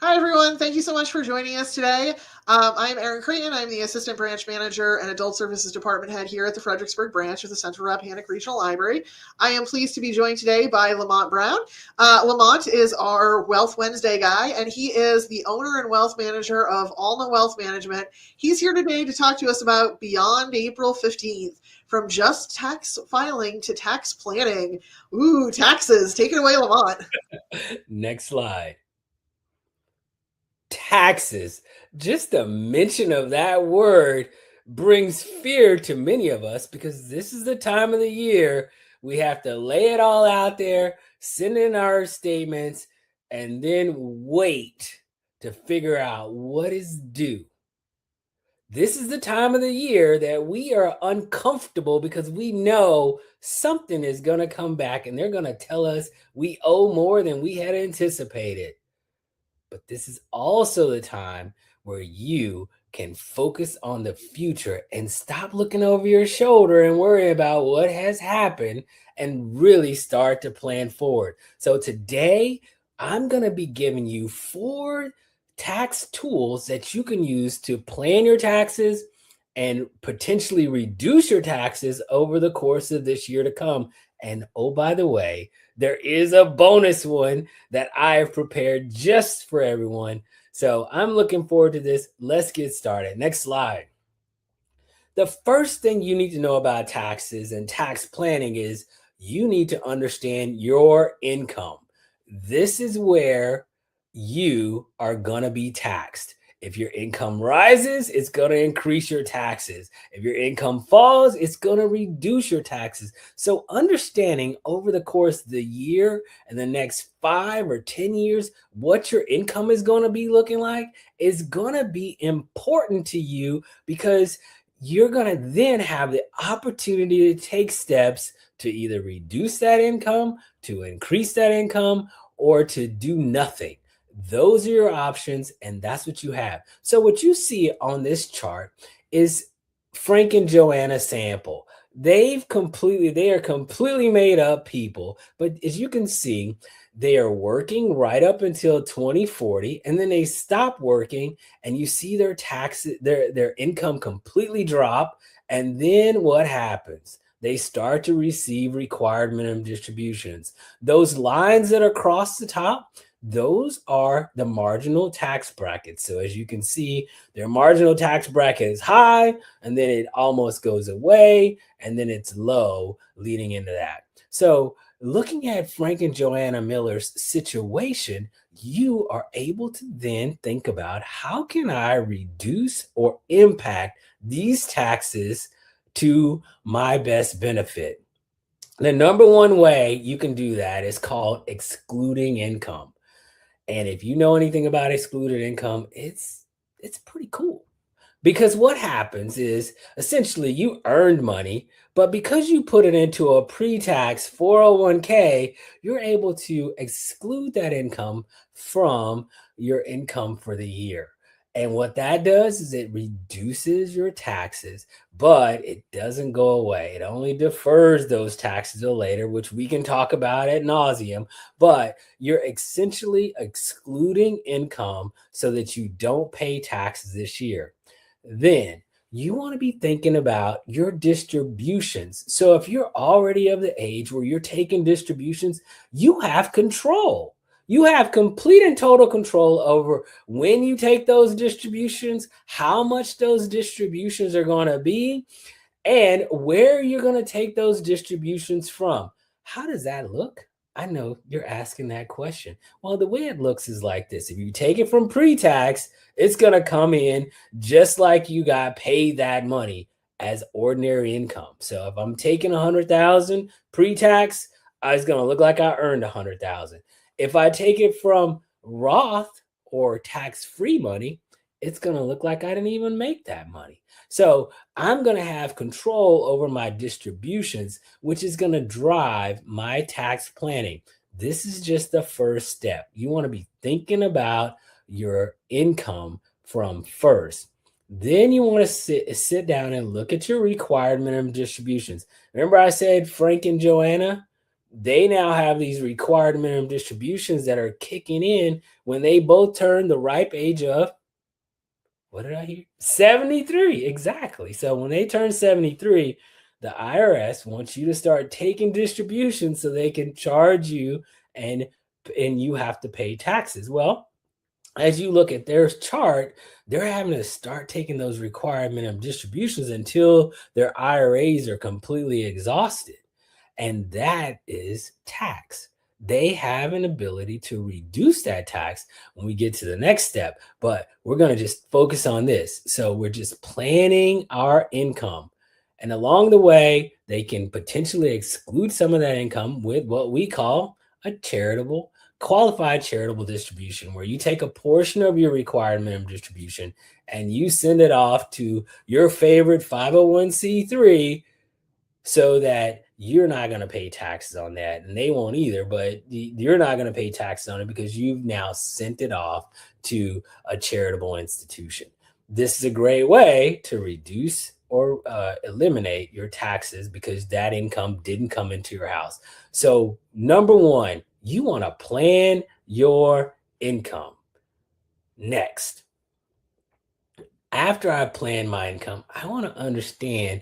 Hi, everyone. Thank you so much for joining us today. I'm Erin Creighton. I'm the Assistant Branch Manager and Adult Services Department Head here at the Fredericksburg branch of the Central Rappahannock Regional Library. I am pleased to be joined today by Lamont Brown. Lamont is our Wealth Wednesday guy, and he is the owner and wealth manager of Alma Wealth Management. He's here today to talk to us about Beyond April 15th, from just tax filing to tax planning. Ooh, taxes. Take it away, Lamont. Next slide. Taxes. Just the mention of that word brings fear to many of us because this is the time of the year we have to lay it all out there, send in our statements, and then wait to figure out what is due. This is the time of the year that we are uncomfortable because we know something is going to come back and they're going to tell us we owe more than we had anticipated. But this is also the time where you can focus on the future and stop looking over your shoulder and worry about what has happened and really start to plan forward. So today, I'm going to be giving you 4 tax tools that you can use to plan your taxes and potentially reduce your taxes over the course of this year to come. And oh, by the way, there is a bonus one that I have prepared just for everyone. So I'm looking forward to this. Let's get started. Next slide. The first thing you need to know about taxes and tax planning is you need to understand your income. This is where you are going to be taxed. If your income rises, it's going to increase your taxes. If your income falls, it's going to reduce your taxes. So, understanding over the course of the year and the next 5 or 10 years what your income is going to be looking like is going to be important to you because you're going to then have the opportunity to take steps to either reduce that income, to increase that income, or to do nothing. Those are your options, and that's what you have. So, what you see on this chart is Frank and Joanna Sample. They are completely made up people, but as you can see, they are working right up until 2040, and then they stop working, and you see their taxes, their income completely drop. And then what happens? They start to receive required minimum distributions. Those lines that are across the top, those are the marginal tax brackets. So as you can see, their marginal tax bracket is high, and then it almost goes away, and then it's low leading into that. So looking at Frank and Joanna Miller's situation, you are able to then think about how can I reduce or impact these taxes to my best benefit. The number one way you can do that is called excluding income. And if you know anything about excluded income, it's pretty cool. Because what happens is essentially you earned money, but because you put it into a pre tax 401k, you're able to exclude that income from your income for the year. And what that does is it reduces your taxes, but it doesn't go away. It only defers those taxes till later, which we can talk about at nauseum. But you're essentially excluding income so that you don't pay taxes this year. Then you want to be thinking about your distributions. So if you're already of the age where you're taking distributions, you have control. You have complete and total control over when you take those distributions, how much those distributions are going to be, and where you're going to take those distributions from. How does that look? I know you're asking that question. Well, the way it looks is like this. If you take it from pre-tax, it's going to come in just like you got paid that money as ordinary income. So if I'm taking 100,000 pre-tax, it's going to look like I earned 100,000. If I take it from Roth or tax-free money, it's going to look like I didn't even make that money. So I'm going to have control over my distributions, which is going to drive my tax planning. This is just the first step. You want to be thinking about your income from first. Then you want to sit down and look at your required minimum distributions. Remember I said Frank and Joanna? they now have these required minimum distributions that are kicking in when they both turn the ripe age of, what did I hear? 73. Exactly. So when they turn 73, the IRS wants you to start taking distributions so they can charge you, and you have to pay taxes. Well, as you look at their chart, they're having to start taking those required minimum distributions until their IRAs are completely exhausted. And that is tax. They have an ability to reduce that tax when we get to the next step, but we're going to just focus on this. So we're just planning our income. And along the way, they can potentially exclude some of that income with what we call a qualified charitable distribution, where you take a portion of your required minimum distribution and you send it off to your favorite 501c3, so that you're not going to pay taxes on that, and they won't either, but you're not going to pay taxes on it because you've now sent it off to a charitable institution. This is a great way to reduce or eliminate your taxes because that income didn't come into your house. So number one, you want to plan your income. Next, after I plan my income, I want to understand,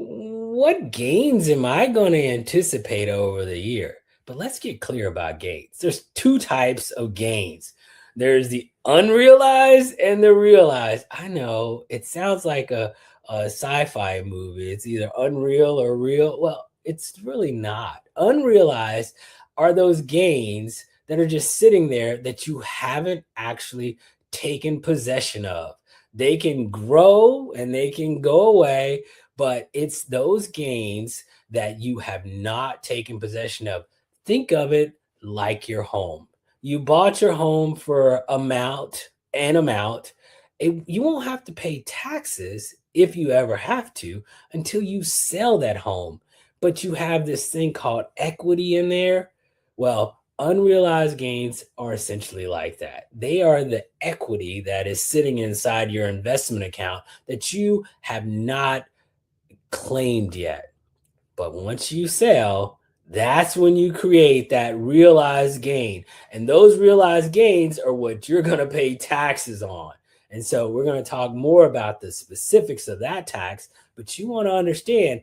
what gains am I going to anticipate over the year? But let's get clear about gains. There's two types of gains. There's the unrealized and the realized. I know it sounds like a sci-fi movie. It's either unreal or real. Well, it's really not. Unrealized are those gains that are just sitting there that you haven't actually taken possession of. They can grow and they can go away, but it's those gains that you have not taken possession of. Think of it like your home. You bought your home for an amount. You won't have to pay taxes if you ever have to until you sell that home. But you have this thing called equity in there. Well, unrealized gains are essentially like that. They are the equity that is sitting inside your investment account that you have not claimed yet. But once you sell, that's when you create that realized gain. And those realized gains are what you're going to pay taxes on. And so we're going to talk more about the specifics of that tax, but you want to understand,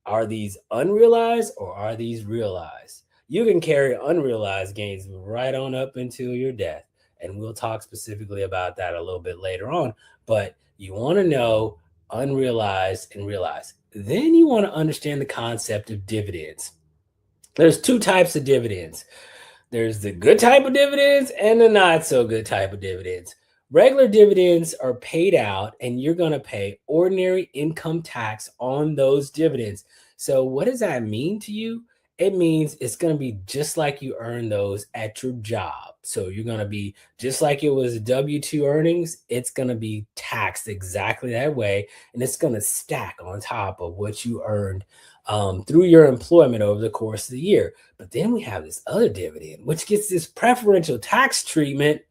are these unrealized or are these realized? You can carry unrealized gains right on up until your death. And we'll talk specifically about that a little bit later on. But you want to know unrealized and realized. Then you want to understand the concept of dividends. There's two types of dividends. There's the good type of dividends and the not so good type of dividends. Regular dividends are paid out and you're going to pay ordinary income tax on those dividends. So what does that mean to you? It means it's going to be just like you earn those at your job. So you're going to be just like it was W-2 earnings. It's going to be taxed exactly that way. And it's going to stack on top of what you earned through your employment over the course of the year. But then we have this other dividend, which gets this preferential tax treatment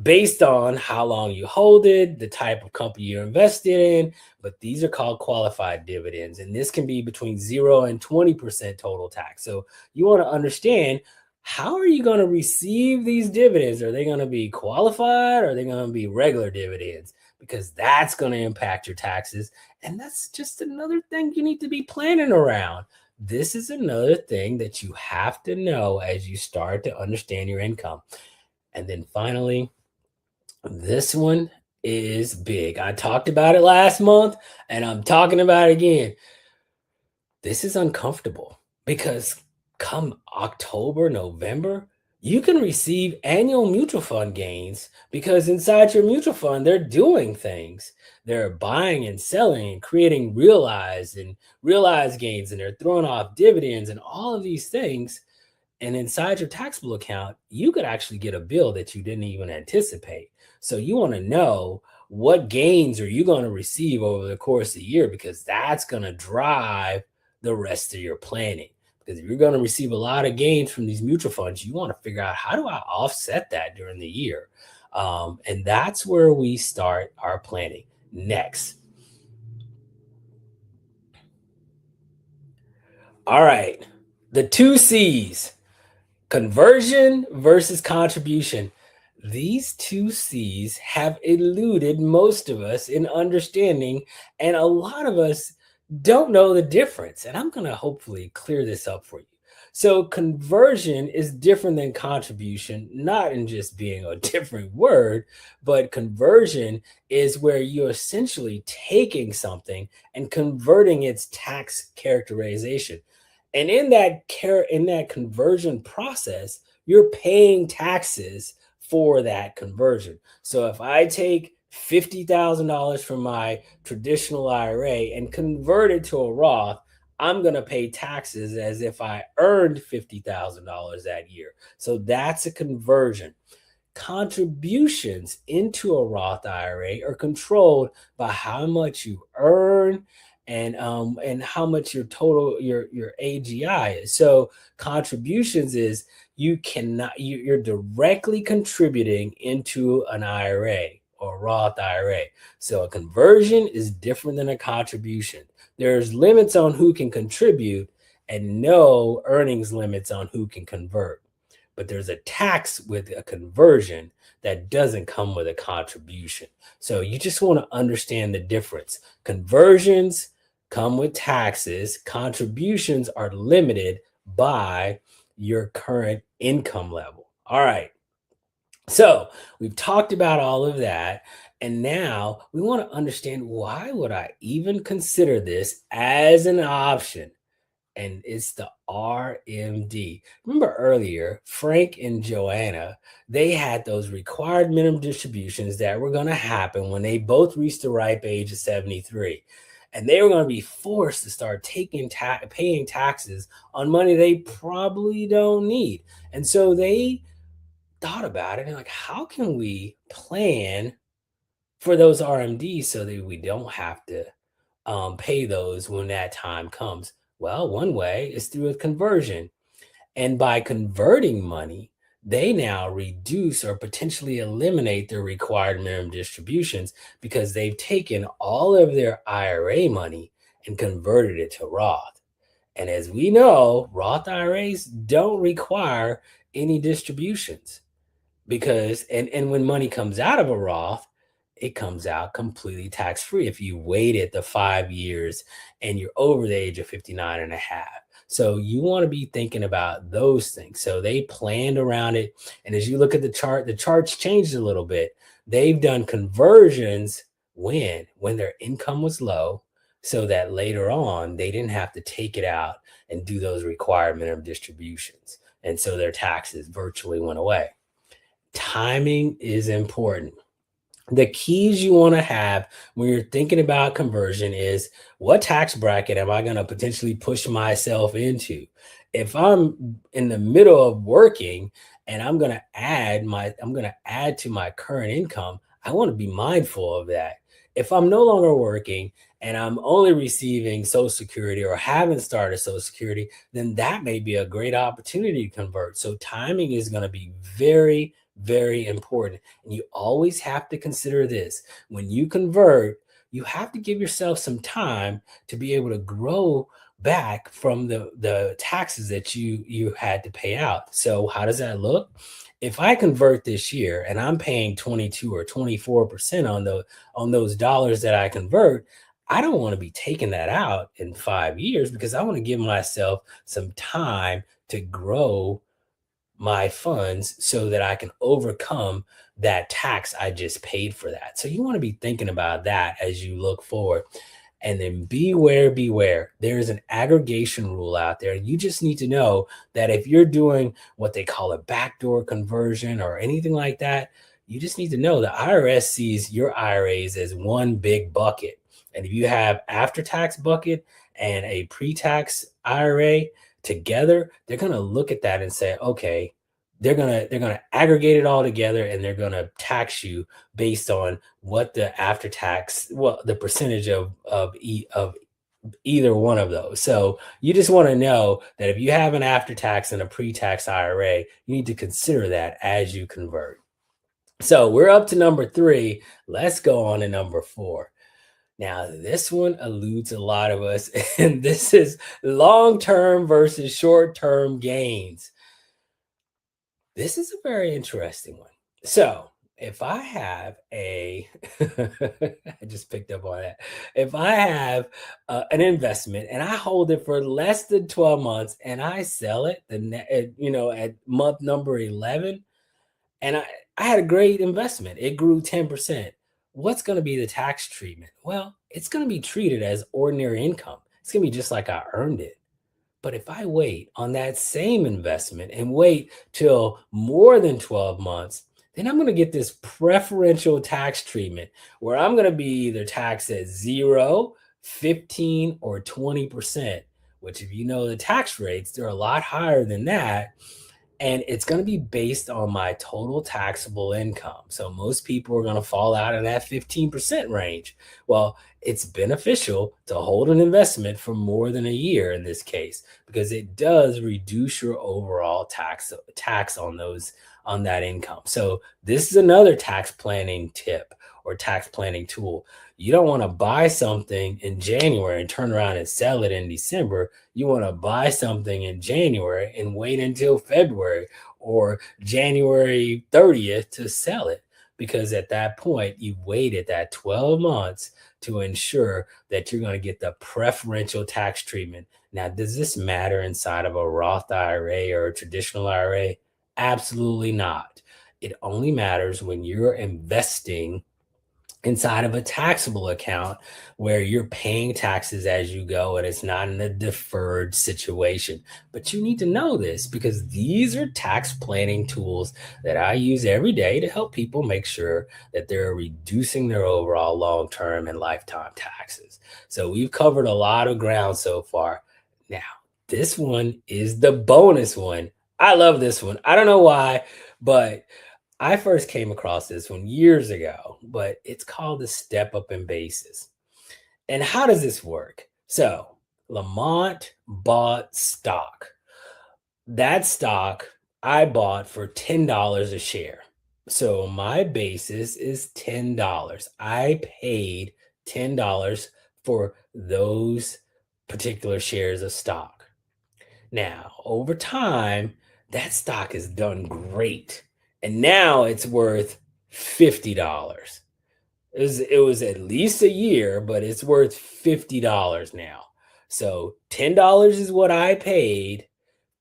based on how long you hold it, the type of company you're invested in. But these are called qualified dividends. And this can be between 0 and 20% total tax. So you want to understand, how are you going to receive these dividends? Are they going to be qualified or are they going to be regular dividends? Because that's going to impact your taxes. And that's just another thing you need to be planning around. This is another thing that you have to know as you start to understand your income. And then finally, this one is big. I talked about it last month and I'm talking about it again. This is uncomfortable because come October, November, you can receive annual mutual fund gains because inside your mutual fund, they're doing things. They're buying and selling and creating realized gains, and they're throwing off dividends and all of these things. And inside your taxable account, you could actually get a bill that you didn't even anticipate. So you want to know, what gains are you going to receive over the course of the year, because that's going to drive the rest of your planning. Because if you're going to receive a lot of gains from these mutual funds, you want to figure out, how do I offset that during the year? And that's where we start our planning next. All right. The two C's, conversion versus contribution. These two C's have eluded most of us in understanding, and a lot of us don't know the difference. And I'm going to hopefully clear this up for you. So, conversion is different than contribution, not in just being a different word, but conversion is where you're essentially taking something and converting its tax characterization. And in that conversion process, you're paying taxes for that conversion. So if I take $50,000 from my traditional IRA and convert it to a Roth, I'm going to pay taxes as if I earned $50,000 that year. So that's a conversion. Contributions into a Roth IRA are controlled by how much you earn and how much your AGI is. So contributions is you're directly contributing into an IRA or Roth IRA. So a conversion is different than a contribution. There's limits on who can contribute and no earnings limits on who can convert. But there's a tax with a conversion that doesn't come with a contribution. So you just want to understand the difference. Conversions come with taxes. Contributions are limited by your current income level. All right. So we've talked about all of that. And now we want to understand, why would I even consider this as an option? And it's the RMD. Remember earlier, Frank and Joanna, they had those required minimum distributions that were going to happen when they both reached the ripe age of 73. And they were going to be forced to start paying taxes on money they probably don't need. And so they thought about it and like, how can we plan for those RMDs so that we don't have to pay those when that time comes? Well, one way is through a conversion. And by converting money, they now reduce or potentially eliminate their required minimum distributions because they've taken all of their IRA money and converted it to Roth. And as we know, Roth IRAs don't require any distributions because, and when money comes out of a Roth, it comes out completely tax-free if you waited the 5 years and you're over the age of 59 and a half. So you want to be thinking about those things. So they planned around it. And as you look at the chart's changed a little bit. They've done conversions when their income was low, so that later on they didn't have to take it out and do those required minimum distributions. And so their taxes virtually went away. Timing is important. The keys you want to have when you're thinking about conversion is, what tax bracket am I going to potentially push myself into? If I'm in the middle of working and I'm going to add to my current income, I want to be mindful of that. If I'm no longer working and I'm only receiving Social Security or haven't started Social Security, then that may be a great opportunity to convert. So timing is going to be very, very important. And you always have to consider this. When you convert, you have to give yourself some time to be able to grow back from the taxes that you had to pay out. So how does that look? If I convert this year and I'm paying 22 or 24% on those dollars that I convert, I don't want to be taking that out in 5 years because I want to give myself some time to grow my funds so that I can overcome that tax I just paid for that. So you want to be thinking about that as you look forward. And then beware. There's an aggregation rule out there. You just need to know that if you're doing what they call a backdoor conversion or anything like that, you just need to know the IRS sees your IRAs as one big bucket. And if you have after-tax bucket and a pre-tax IRA together, they're going to look at that and say, okay, they're going to aggregate it all together and they're going to tax you based on what the after tax, the percentage of either one of those. So you just want to know that if you have an after tax and a pre-tax IRA, you need to consider that as you convert. So we're up to number 3. Let's go on to number 4. Now, this one eludes a lot of us, and this is long term versus short term gains. This is a very interesting one. So, if I have I just picked up on that. If I have an investment and I hold it for less than 12 months and I sell it, at month number 11, and I had a great investment. It grew 10%. What's going to be the tax treatment? Well, it's going to be treated as ordinary income. It's going to be just like I earned it. But if I wait on that same investment and wait till more than 12 months, then I'm going to get this preferential tax treatment where I'm going to be either taxed at 0, 15, or 20%, which, if you know the tax rates, they're a lot higher than that. And it's going to be based on my total taxable income. So most people are going to fall out in that 15% range. Well, it's beneficial to hold an investment for more than a year in this case, because it does reduce your overall tax on that income. So this is another tax planning tip or tax planning tool. You don't want to buy something in January and turn around and sell it in December. You want to buy something in January and wait until February or January 30th to sell it, because at that point you've waited that 12 months to ensure that you're going to get the preferential tax treatment. Now, does this matter inside of a Roth IRA or a traditional IRA? Absolutely not. It only matters when you're investing inside of a taxable account where you're paying taxes as you go and it's not in a deferred situation. But you need to know this, because these are tax planning tools that I use every day to help people make sure that they're reducing their overall long-term and lifetime taxes. So we've covered a lot of ground so far. Now, this one is the bonus one. I love this one. I don't know why, but I first came across this one years ago, but it's called the step up in basis. And how does this work? So Lamont bought stock. That stock I bought for $10 a share. So my basis is $10. I paid $10 for those particular shares of stock. Now, over time, that stock has done great. And now it's worth $50. It was at least a year, but it's worth $50 now. So $10 is what I paid,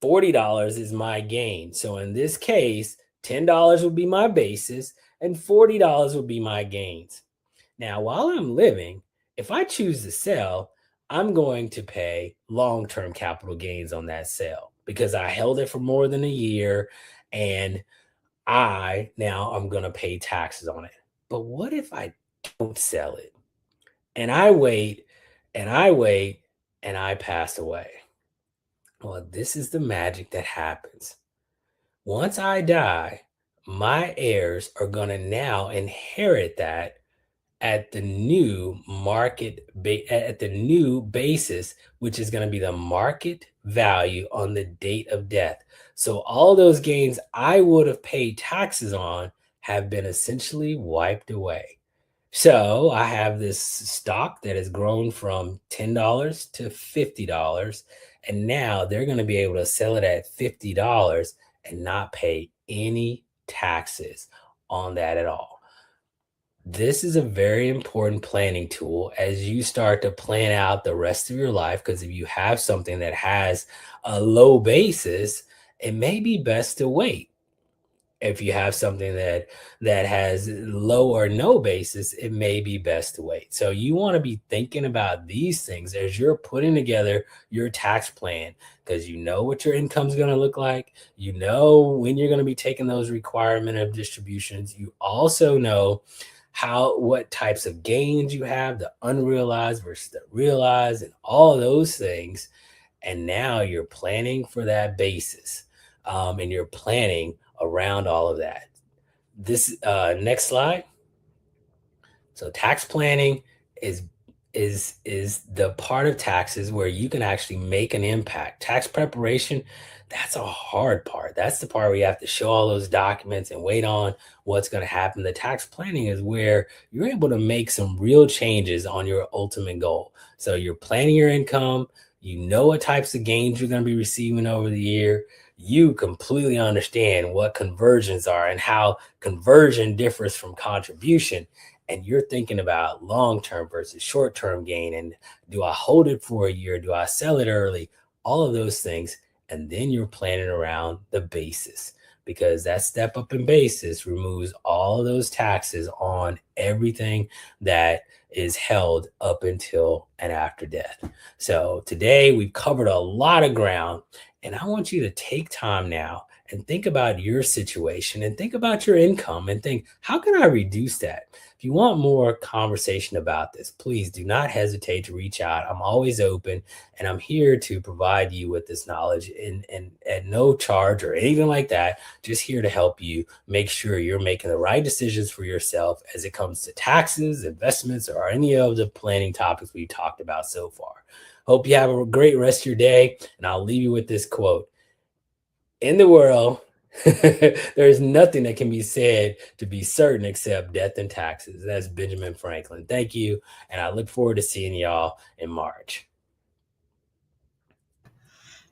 $40 is my gain. So in this case, $10 would be my basis and $40 would be my gains. Now, while I'm living, if I choose to sell, I'm going to pay long-term capital gains on that sale because I held it for more than a year, and I'm going to pay taxes on it. But what if I don't sell it and I wait and I wait and I pass away? Well, this is the magic that happens. Once I die, my heirs are going to now inherit that at the new at the new basis, which is going to be the market value on the date of death. So all those gains I would have paid taxes on have been essentially wiped away. So I have this stock that has grown from $10 to $50, and now they're going to be able to sell it at $50 and not pay any taxes on that at all. This is a very important planning tool as you start to plan out the rest of your life, because if you have something that has a low basis, it may be best to wait. If you have something that has low or no basis, it may be best to wait. So you want to be thinking about these things as you're putting together your tax plan, because you know what your income is going to look like. You know when you're going to be taking those requirement of distributions. You also know what types of gains you have, the unrealized versus the realized, and all those things. And now you're planning for that basis, and you're planning around all of that. This next slide. So tax planning is is the part of taxes where you can actually make an impact. Tax preparation, that's a hard part. That's the part where you have to show all those documents and wait on what's going to happen. The tax planning is where you're able to make some real changes on your ultimate goal. So you're planning your income, you know what types of gains you're going to be receiving over the year. You completely understand what conversions are and how conversion differs from contribution, and you're thinking about long-term versus short-term gain, and do I hold it for a year, do I sell it early, all of those things. And then you're planning around the basis, because that step up in basis removes all of those taxes on everything that is held up until and after death. So today we've covered a lot of ground, and I want you to take time now and think about your situation and think about your income and think, how can I reduce that? If you want more conversation about this, please do not hesitate to reach out. I'm always open, and I'm here to provide you with this knowledge and at no charge or anything like that. Just here to help you make sure you're making the right decisions for yourself as it comes to taxes, investments, or any of the planning topics we've talked about so far. Hope you have a great rest of your day, and I'll leave you with this quote. In the world, there is nothing that can be said to be certain except death and taxes. That's Benjamin Franklin. Thank you, and I look forward to seeing y'all in March.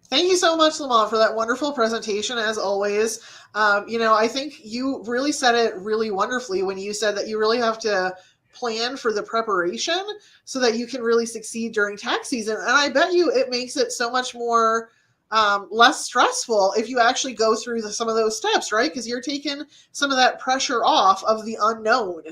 Thank you so much, Lamont, for that wonderful presentation, as always. I think you really said it really wonderfully when you said that you really have to plan for the preparation so that you can really succeed during tax season. And I bet you it makes it so much more less stressful if you actually go through some of those steps, right? Because you're taking some of that pressure off of the unknown.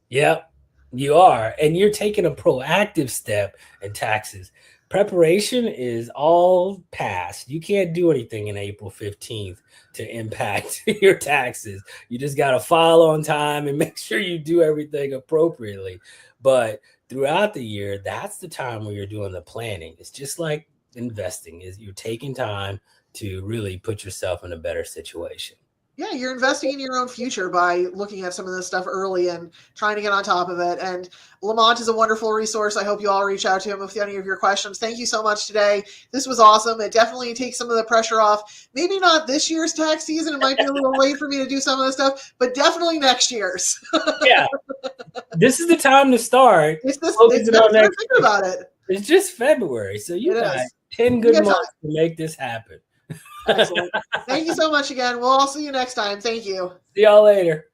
Yep, you are. And you're taking a proactive step in taxes. Preparation is all past. You can't do anything in April 15th to impact your taxes. You just got to file on time and make sure you do everything appropriately. But throughout the year, that's the time where you're doing the planning. It's just like investing, is you're taking time to really put yourself in a better situation. Yeah, you're investing in your own future by looking at some of this stuff early and trying to get on top of it. And Lamont is a wonderful resource. I hope you all reach out to him with any of your questions. Thank you so much today. This was awesome. It definitely takes some of the pressure off. Maybe not this year's tax season. It might be a little late for me to do some of this stuff, but definitely next year's. Yeah, this is the time to start. It's thinking about it. It's just February, so you got 10 good months to make this happen. Excellent. Thank you so much again. We'll all see you next time. Thank you. See y'all later.